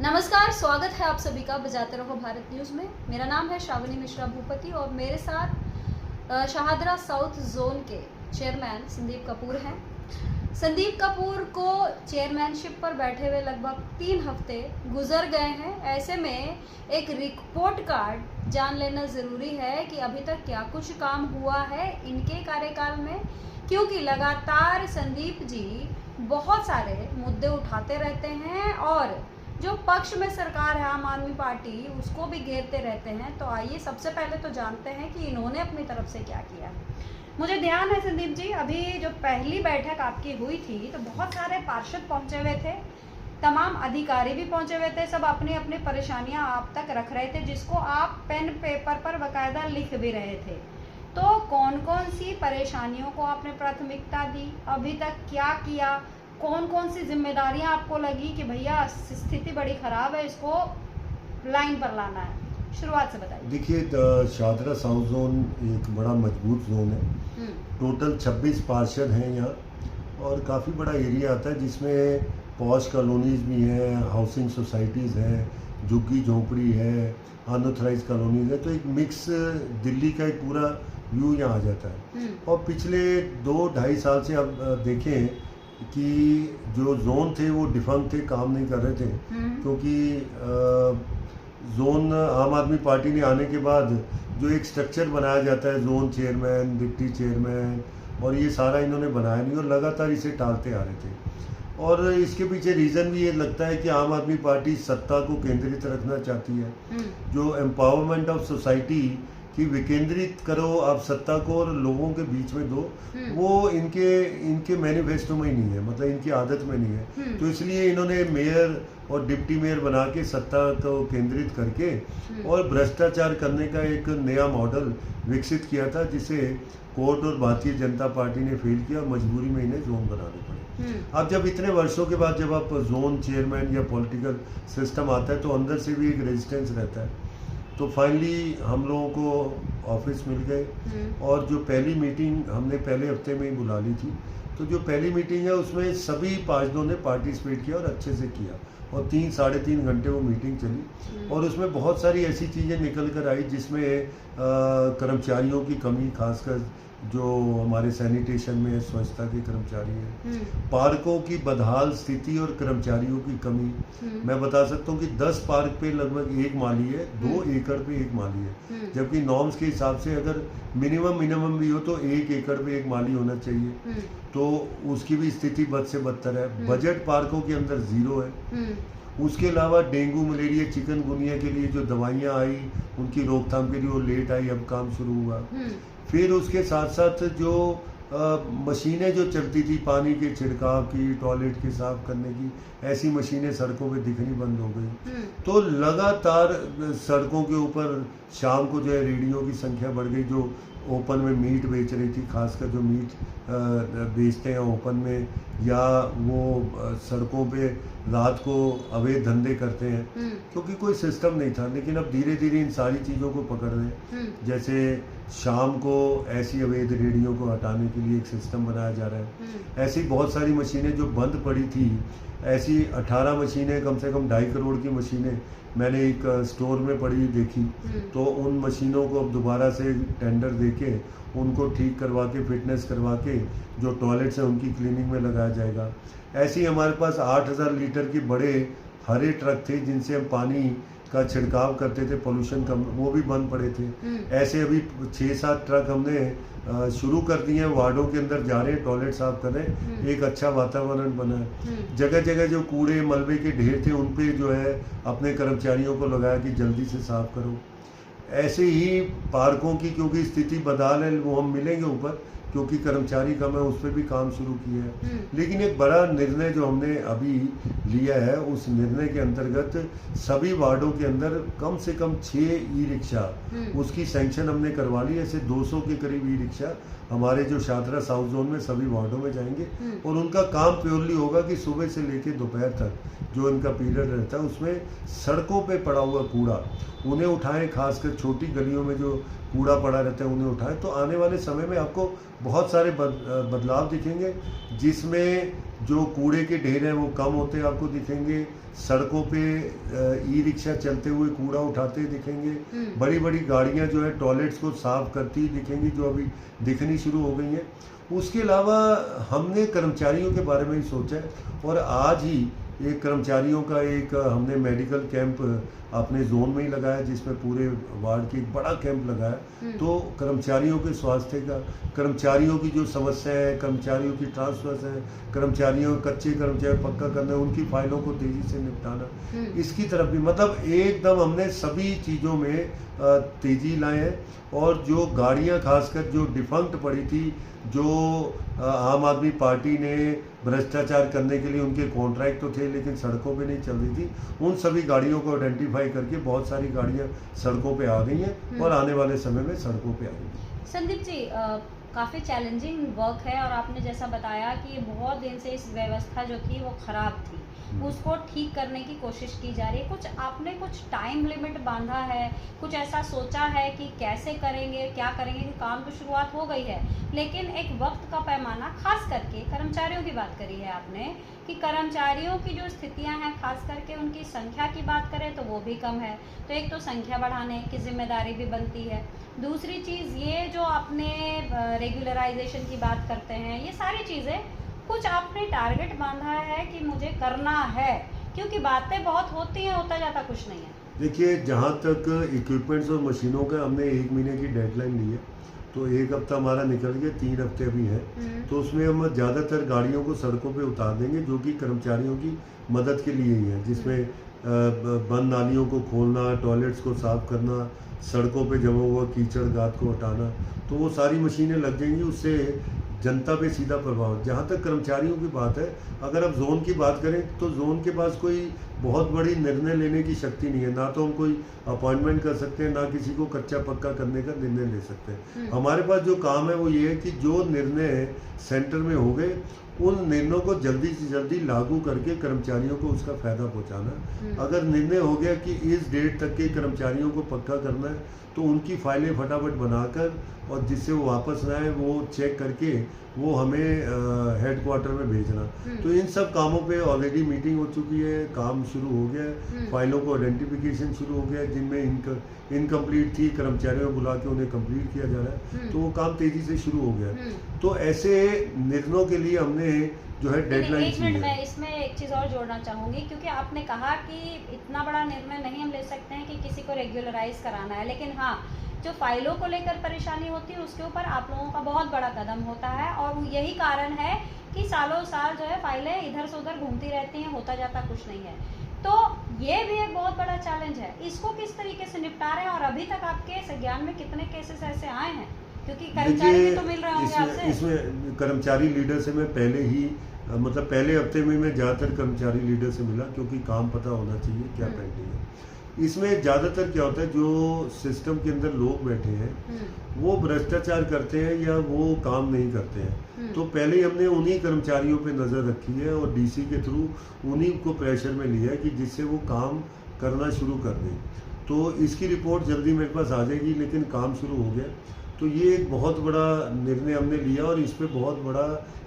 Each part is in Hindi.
नमस्कार, स्वागत है आप सभी का बजाते रहो भारत न्यूज़ में। मेरा नाम है श्रावणी मिश्रा भूपति और मेरे साथ शाहदरा साउथ जोन के चेयरमैन संदीप कपूर हैं। संदीप कपूर को चेयरमैनशिप पर बैठे हुए लगभग 3 हफ्ते गुजर गए हैं। ऐसे में एक रिपोर्ट कार्ड जान लेना ज़रूरी है कि अभी तक क्या कुछ काम हुआ है इनके कार्यकाल में, क्योंकि लगातार संदीप जी बहुत सारे मुद्दे उठाते रहते हैं और जो पक्ष में सरकार है आम आदमी पार्टी उसको भी घेरते रहते हैं। तो आइए सबसे पहले तो जानते हैं कि इन्होंने अपनी तरफ से क्या किया। मुझे ध्यान है संदीप जी, अभी जो पहली बैठक आपकी हुई थी तो बहुत सारे पार्षद पहुंचे हुए थे, तमाम अधिकारी भी पहुंचे हुए थे, सब अपनी अपनी परेशानियां आप तक रख रहे थे, जिसको आप पेन पेपर पर बाकायदा लिख भी रहे थे। तो कौन कौन सी परेशानियों को आपने प्राथमिकता दी, अभी तक क्या किया, कौन कौन सी जिम्मेदारियां आपको लगी कि भैया स्थिति बड़ी खराब है, इसको लाइन पर लाना है? शुरुआत से बताइए। देखिए, शाहदरा साउथ जोन एक बड़ा मजबूत जोन है। टोटल 26 पार्षद हैं यहाँ और काफ़ी बड़ा एरिया आता है जिसमें पॉश कॉलोनीज भी हैं, हाउसिंग सोसाइटीज़ हैं, झुग्गी झोंपड़ी है, अनऑथराइज कॉलोनीज है। तो एक मिक्स दिल्ली का एक पूरा व्यू यहाँ आ जाता है। और पिछले 2-2.5 साल से आप देखें कि जो जोन थे वो डिफंक्ट थे, काम नहीं कर रहे थे, क्योंकि जोन आम आदमी पार्टी ने आने के बाद जो एक स्ट्रक्चर बनाया जाता है, जोन चेयरमैन, डिप्टी चेयरमैन, और ये सारा इन्होंने बनाया नहीं और लगातार इसे टालते आ रहे थे। और इसके पीछे रीज़न भी ये लगता है कि आम आदमी पार्टी सत्ता को केंद्रित रखना चाहती है। जो एम्पावरमेंट ऑफ सोसाइटी कि विकेंद्रित करो आप सत्ता को और लोगों के बीच में दो, वो इनके मैनिफेस्टो में ही नहीं है, मतलब इनकी आदत में नहीं है। तो इसलिए इन्होंने मेयर और डिप्टी मेयर बना के सत्ता को केंद्रित करके और भ्रष्टाचार करने का एक नया मॉडल विकसित किया था, जिसे कोर्ट और भारतीय जनता पार्टी ने फेल किया, मजबूरी में इन्हें जोन बनाने पड़े। अब जब इतने वर्षों के बाद जब आप जोन चेयरमैन या पॉलिटिकल सिस्टम आता है तो अंदर से भी एक रेजिस्टेंस रहता है। तो फाइनली हम लोगों को ऑफिस मिल गए और जो पहली मीटिंग हमने पहले हफ्ते में ही बुला ली थी, तो जो पहली मीटिंग है उसमें सभी पार्षदों ने पार्टिसिपेट किया और अच्छे से किया और 3-3.5 घंटे वो मीटिंग चली और उसमें बहुत सारी ऐसी चीज़ें निकल कर आई जिसमें कर्मचारियों की कमी, खासकर जो हमारे सैनिटेशन में स्वच्छता के कर्मचारी हैं, पार्कों की बदहाल स्थिति और कर्मचारियों की कमी। मैं बता सकता हूँ कि 10 पार्क पे लगभग एक माली है, 2 एकड़ पे एक माली है, जबकि नॉर्म्स के हिसाब से अगर मिनिमम भी हो तो 1 एकड़ पे एक माली होना चाहिए। तो उसकी भी स्थिति बद से बदतर है। बजट पार्कों के अंदर 0 है। उसके अलावा डेंगू, मलेरिया, चिकनगुनिया के लिए जो दवाइयाँ आई उनकी रोकथाम के लिए वो लेट आई, अब काम शुरू हुआ। फिर उसके साथ साथ जो मशीनें जो चलती थी पानी के छिड़काव की, टॉयलेट के साफ करने की, ऐसी मशीनें सड़कों पे दिखनी बंद हो गई। तो लगातार सड़कों के ऊपर शाम को जो है रेडियो की संख्या बढ़ गई, जो ओपन में मीट बेच रही थी, खासकर जो मीट बेचते हैं ओपन में, या वो सड़कों पे रात को अवैध धंधे करते हैं, क्योंकि कोई सिस्टम नहीं था। लेकिन अब धीरे धीरे इन सारी चीज़ों को पकड़ रहे हैं। जैसे शाम को ऐसी अवैध रेडियो को हटाने के लिए एक सिस्टम बनाया जा रहा है। ऐसी बहुत सारी मशीनें जो बंद पड़ी थी, ऐसी 18 मशीनें, कम से कम 2.5 करोड़ की मशीनें मैंने एक स्टोर में पड़ी देखी। तो उन मशीनों को अब दोबारा से टेंडर देके उनको ठीक करवा के, फिटनेस करवा के, जो टॉयलेट्स हैं उनकी क्लीनिंग में लगाया जाएगा। ऐसे ही हमारे पास 8000 लीटर के बड़े हरे ट्रक थे जिनसे हम पानी का छिड़काव करते थे, पोल्यूशन कम, वो भी बंद पड़े थे। ऐसे अभी 6-7 ट्रक हमने शुरू कर दिए हैं, वार्डों के अंदर जा रहे हैं, टॉयलेट साफ कर रहे हैं, एक अच्छा वातावरण बना है। जगह जगह जो कूड़े मलबे के ढेर थे उन पे जो है अपने कर्मचारियों को लगाया कि जल्दी से साफ करो। ऐसे ही पार्कों की क्योंकि स्थिति बदहाल है, वो हम मिलेंगे ऊपर, क्योंकि कर्मचारी कम है, उस पर भी काम शुरू किया है। लेकिन एक बड़ा निर्णय जो हमने अभी लिया है, उस निर्णय के अंतर्गत सभी वार्डों के अंदर कम से कम 6 ई रिक्शा उसकी सैंक्शन हमने करवा ली। ऐसे 200 के करीब ई रिक्शा हमारे जो शाहदरा साउथ जोन में सभी वार्डों में जाएंगे और उनका काम प्योरली होगा कि सुबह से लेकर दोपहर तक जो इनका पीरियड रहता है उसमें सड़कों पे पड़ा हुआ कूड़ा उन्हें उठाएं, खासकर छोटी गलियों में जो कूड़ा पड़ा रहता है उन्हें उठाएं। तो आने वाले समय में आपको बहुत सारे बदलाव दिखेंगे, जिसमें जो कूड़े के ढेर हैं वो कम होते आपको दिखेंगे। सड़कों पे ई रिक्शा चलते हुए कूड़ा उठाते दिखेंगे। बड़ी बड़ी गाड़ियां जो है टॉयलेट्स को साफ करती दिखेंगी, जो अभी दिखनी शुरू हो गई हैं। उसके अलावा हमने कर्मचारियों के बारे में ही सोचा है, और आज ही एक कर्मचारियों का एक हमने मेडिकल कैंप अपने जोन में ही लगाया, जिसमें पूरे वार्ड की एक बड़ा कैंप लगाया। तो कर्मचारियों के स्वास्थ्य का, कर्मचारियों की जो समस्याएं हैं, कर्मचारियों की ट्रांसफर्स हैं, कर्मचारियों कच्चे कर्मचारी पक्का करना, उनकी फाइलों को तेजी से निपटाना, इसकी तरफ भी मतलब एकदम हमने सभी चीज़ों में तेजी लाए हैं। और जो गाड़ियां खासकर जो डिफंक्ट पड़ी थी, जो आम आदमी पार्टी ने भ्रष्टाचार करने के लिए उनके कॉन्ट्रैक्ट तो थे लेकिन सड़कों पे नहीं चल रही थी, उन सभी गाड़ियों को आइडेंटिफाई करके बहुत सारी गाड़ियां सड़कों पे आ गई हैं और आने वाले समय में सड़कों पे आएंगी। संदीप जी, काफ़ी चैलेंजिंग वर्क है और आपने जैसा बताया कि बहुत दिन से इस व्यवस्था जो थी वो ख़राब थी, उसको ठीक करने की कोशिश की जा रही है। कुछ आपने कुछ टाइम लिमिट बांधा है, कुछ ऐसा सोचा है कि कैसे करेंगे, क्या करेंगे? कि काम तो शुरुआत हो गई है, लेकिन एक वक्त का पैमाना, खास करके कर्मचारियों की बात करी है आपने कि कर्मचारियों की जो स्थितियां हैं, खास करके उनकी संख्या की बात करें तो वो भी कम है। तो एक तो संख्या बढ़ाने की जिम्मेदारी भी बनती है। दूसरी चीज़ ये जो आपने रेगुलराइजेशन की बात करते हैं, ये सारी चीज़ें कुछ आपने टारगेट बांधा है कि मुझे करना है? क्योंकि बातें बहुत होती हैं, होता जाता कुछ नहीं है। देखिए, जहाँ तक इक्विपमेंट्स और मशीनों का हमने 1 महीने की डेडलाइन ली है, तो 1 हफ्ता हमारा निकल गया, 3 हफ्ते अभी हैं। तो उसमें हम ज़्यादातर गाड़ियों को सड़कों पे उतार देंगे, जो कि कर्मचारियों की मदद के लिए ही है, जिसमें बंद नालियों को खोलना, टॉयलेट्स को साफ करना, सड़कों पे जमा हुआ कीचड़ गाद को हटाना, तो वो सारी मशीनें लग जाएंगी। उससे जनता पे सीधा प्रभाव। जहाँ तक कर्मचारियों की बात है, अगर आप जोन की बात करें तो जोन के पास कोई बहुत बड़ी निर्णय लेने की शक्ति नहीं है। ना तो हम कोई अपॉइंटमेंट कर सकते हैं, ना किसी को कच्चा पक्का करने का निर्णय ले सकते हैं। हमारे पास जो काम है वो ये है कि जो निर्णय सेंटर में हो गए, उन निर्णयों को जल्दी से जल्दी लागू करके कर्मचारियों को उसका फायदा पहुंचाना। अगर निर्णय हो गया कि इस डेट तक के कर्मचारियों को पक्का करना है, तो उनकी फाइलें फटाफट बनाकर और जिससे वो वापस ना आए वो चेक करके वो हमें हेडक्वार्टर में भेजना। तो इन सब कामों पे ऑलरेडी मीटिंग हो चुकी है, काम शुरू हो गया है, फाइलों को आइडेंटिफिकेशन शुरू हो गया है, जिनमें इनकम्प्लीट थी कर्मचारियों को बुला के उन्हें कंप्लीट किया जा रहा है। तो वो काम तेजी से शुरू हो गया है। तो ऐसे निर्णयों के लिए हमने जो है डेडलाइन। एक मिनट, मैं इसमें एक चीज़ और जोड़ना चाहूँगी, क्योंकि आपने कहा कि इतना बड़ा निर्णय नहीं हम ले सकते हैं कि किसी को रेगुलराइज कराना है, लेकिन हाँ, जो फाइलों को लेकर परेशानी होती है उसके ऊपर आप लोगों का बहुत बड़ा कदम होता है, और यही कारण है कि सालों साल जो है फाइलें इधर से उधर घूमती रहती हैं, होता जाता कुछ नहीं है। तो ये भी एक बहुत बड़ा चैलेंज है। इसको किस तरीके से निपटा रहे हैं, और अभी तक आपके संज्ञान में कितने केसेस ऐसे आए हैं? क्योंकि कर्मचारी भी तो मिल रहे होंगे आपसे। इसमें कर्मचारी लीडर से मैं पहले ही मतलब पहले हफ्ते में मैं ज़्यादातर कर्मचारी लीडर से मिला, क्योंकि काम पता होना चाहिए क्या पेंडिंग है। इसमें ज़्यादातर क्या होता है, जो सिस्टम के अंदर लोग बैठे हैं वो भ्रष्टाचार करते हैं या वो काम नहीं करते हैं। तो पहले ही हमने उन्हीं कर्मचारियों पे नज़र रखी है और डीसी के थ्रू उन्हीं को प्रेशर में लिया है कि जिससे वो काम करना शुरू कर दें। तो इसकी रिपोर्ट जल्दी मेरे पास आ जाएगी, लेकिन काम शुरू हो गया। तो ये एक बहुत बड़ा निर्णय हमने लिया और इस पे बहुत बड़ा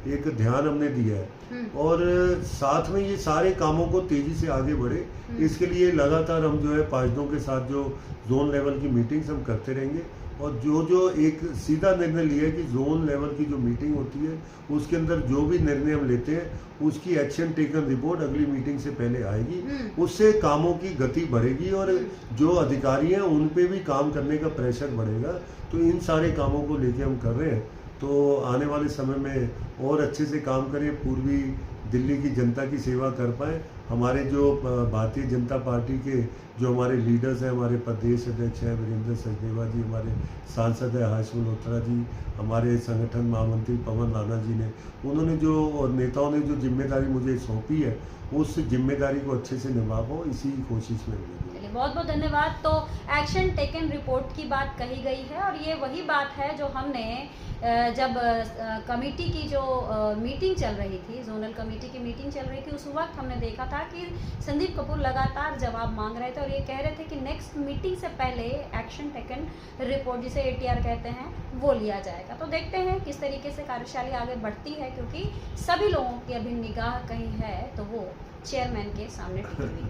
एक ध्यान हमने दिया है, और साथ में ये सारे कामों को तेजी से आगे बढ़े, इसके लिए लगातार हम जो है पार्षदों के साथ जो जोन लेवल की मीटिंग्स हम करते रहेंगे। और जो एक सीधा निर्णय लिया है कि जोन लेवल की जो मीटिंग होती है उसके अंदर जो भी निर्णय हम लेते हैं उसकी एक्शन टेकन रिपोर्ट अगली मीटिंग से पहले आएगी। उससे कामों की गति बढ़ेगी और जो अधिकारी हैं उन पे भी काम करने का प्रेशर बढ़ेगा। तो इन सारे कामों को लेके हम कर रहे हैं, तो आने वाले समय में और अच्छे से काम करें, पूर्वी दिल्ली की जनता की सेवा कर पाएँ। हमारे जो भारतीय जनता पार्टी के जो हमारे लीडर्स हैं, हमारे प्रदेश अध्यक्ष हैं वीरेंद्र सचदेवा जी, हमारे सांसद है हाशिम मल्होत्रा जी, हमारे संगठन महामंत्री पवन राणा जी ने, उन्होंने जो और नेताओं ने जो जिम्मेदारी मुझे सौंपी है, उस जिम्मेदारी को अच्छे से निभा पाऊँ, इसी कोशिश में चलिए, बहुत बहुत धन्यवाद। तो एक्शन टेकन रिपोर्ट की बात कही गई है और ये वही बात है जो हमने जब कमेटी की जो मीटिंग चल रही थी, जोनल कमेटी की मीटिंग चल रही थी, उस वक्त हमने देखा था कि संदीप कपूर लगातार जवाब मांग रहे थे और ये कह रहे थे कि नेक्स्ट मीटिंग से पहले एक्शन टेकन रिपोर्ट, जिसे ATR कहते हैं, वो लिया जाएगा। तो देखते हैं किस तरीके से कार्यशैली आगे बढ़ती है, क्योंकि सभी लोगों की अभी निगाह कहीं है तो वो चेयरमैन के सामने टिकी हुई है।